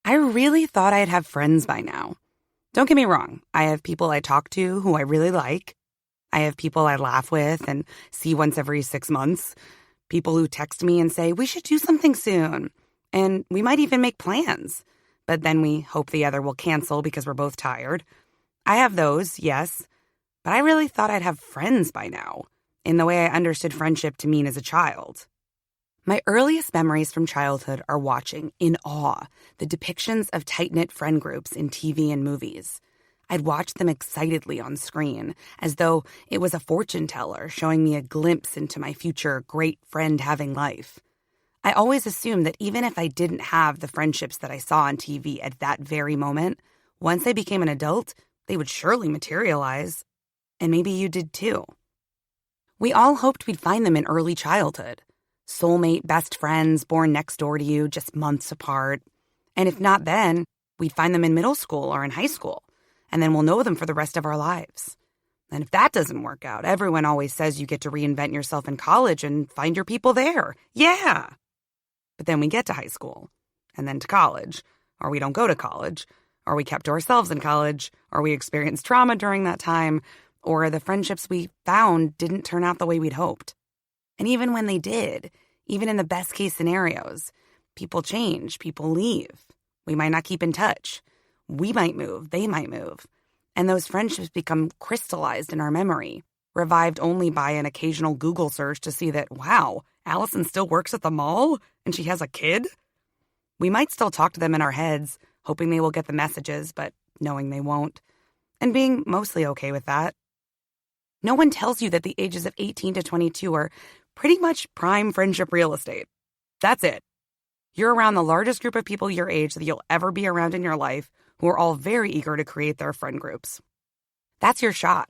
I really thought I'd have friends by now. Don't get me wrong, I have people I talk to who I really like. I have people I laugh with and see once every 6 months. People who text me and say, we should do something soon. And we might even make plans. But then we hope the other will cancel because we're both tired. I have those, yes. But I really thought I'd have friends by now, in the way I understood friendship to mean as a child. My earliest memories from childhood are watching, in awe, the depictions of tight-knit friend groups in TV and movies. I'd watch them excitedly on screen, as though it was a fortune teller showing me a glimpse into my future great friend-having life. I always assumed that even if I didn't have the friendships that I saw on TV at that very moment, once I became an adult, they would surely materialize. And maybe you did too. We all hoped we'd find them in early childhood. Soulmate best friends born next door to you, just months apart. And if not then, we'd find them in middle school or in high school, and then we'll know them for the rest of our lives. And if that doesn't work out, everyone always says you get to reinvent yourself in college and find your people there. Yeah! But then we get to high school, and then to college, or we don't go to college, or we kept to ourselves in college, or we experienced trauma during that time, or the friendships we found didn't turn out the way we'd hoped. And even when they did, even in the best case scenarios, people change, people leave. We might not keep in touch. We might move, they might move. And those friendships become crystallized in our memory, revived only by an occasional Google search to see that, wow, Allison still works at the mall and she has a kid? We might still talk to them in our heads, hoping they will get the messages, but knowing they won't, and being mostly okay with that. No one tells you that the ages of 18 to 22 are pretty much prime friendship real estate. That's it. You're around the largest group of people your age that you'll ever be around in your life, who are all very eager to create their friend groups. That's your shot.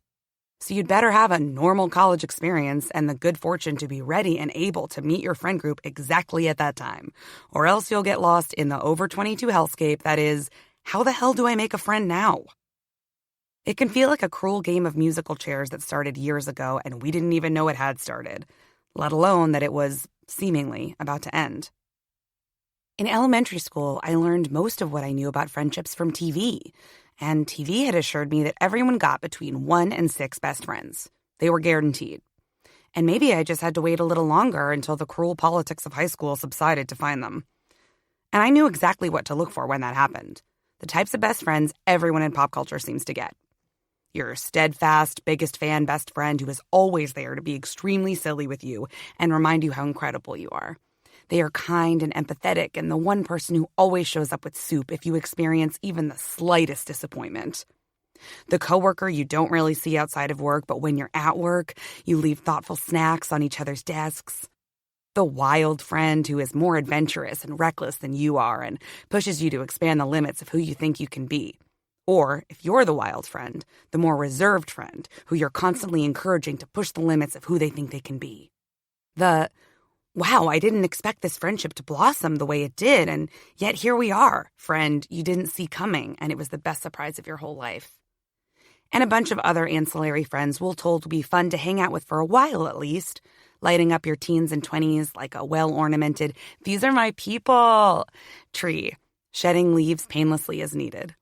So you'd better have a normal college experience and the good fortune to be ready and able to meet your friend group exactly at that time, or else you'll get lost in the over 22 hellscape that is, how the hell do I make a friend now? It can feel like a cruel game of musical chairs that started years ago and we didn't even know it had started, let alone that it was, seemingly, about to end. In elementary school, I learned most of what I knew about friendships from TV, and TV had assured me that everyone got between 1 and 6 best friends. They were guaranteed. And maybe I just had to wait a little longer until the cruel politics of high school subsided to find them. And I knew exactly what to look for when that happened. The types of best friends everyone in pop culture seems to get. Your steadfast, biggest fan best friend who is always there to be extremely silly with you and remind you how incredible you are. They are kind and empathetic and the one person who always shows up with soup if you experience even the slightest disappointment. The coworker you don't really see outside of work, but when you're at work, you leave thoughtful snacks on each other's desks. The wild friend who is more adventurous and reckless than you are and pushes you to expand the limits of who you think you can be. Or, if you're the wild friend, the more reserved friend who you're constantly encouraging to push the limits of who they think they can be. The, wow, I didn't expect this friendship to blossom the way it did, and yet here we are, friend you didn't see coming, and it was the best surprise of your whole life. And a bunch of other ancillary friends we'll told will be fun to hang out with for a while at least, lighting up your teens and 20s like a well-ornamented, these are my people tree, shedding leaves painlessly as needed.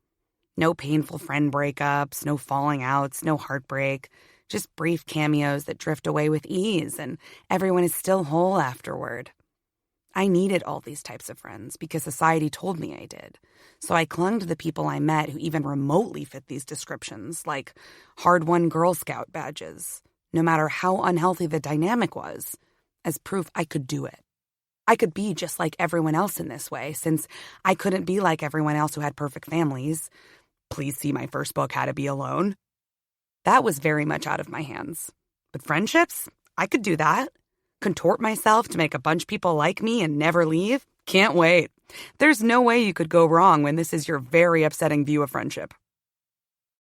No painful friend breakups, no falling outs, no heartbreak, just brief cameos that drift away with ease, and everyone is still whole afterward. I needed all these types of friends because society told me I did. So I clung to the people I met who even remotely fit these descriptions, like hard-won Girl Scout badges, no matter how unhealthy the dynamic was, as proof I could do it. I could be just like everyone else in this way, since I couldn't be like everyone else who had perfect families. Please see my first book, How to Be Alone. That was very much out of my hands. But friendships? I could do that. Contort myself to make a bunch of people like me and never leave? Can't wait. There's no way you could go wrong when this is your very upsetting view of friendship.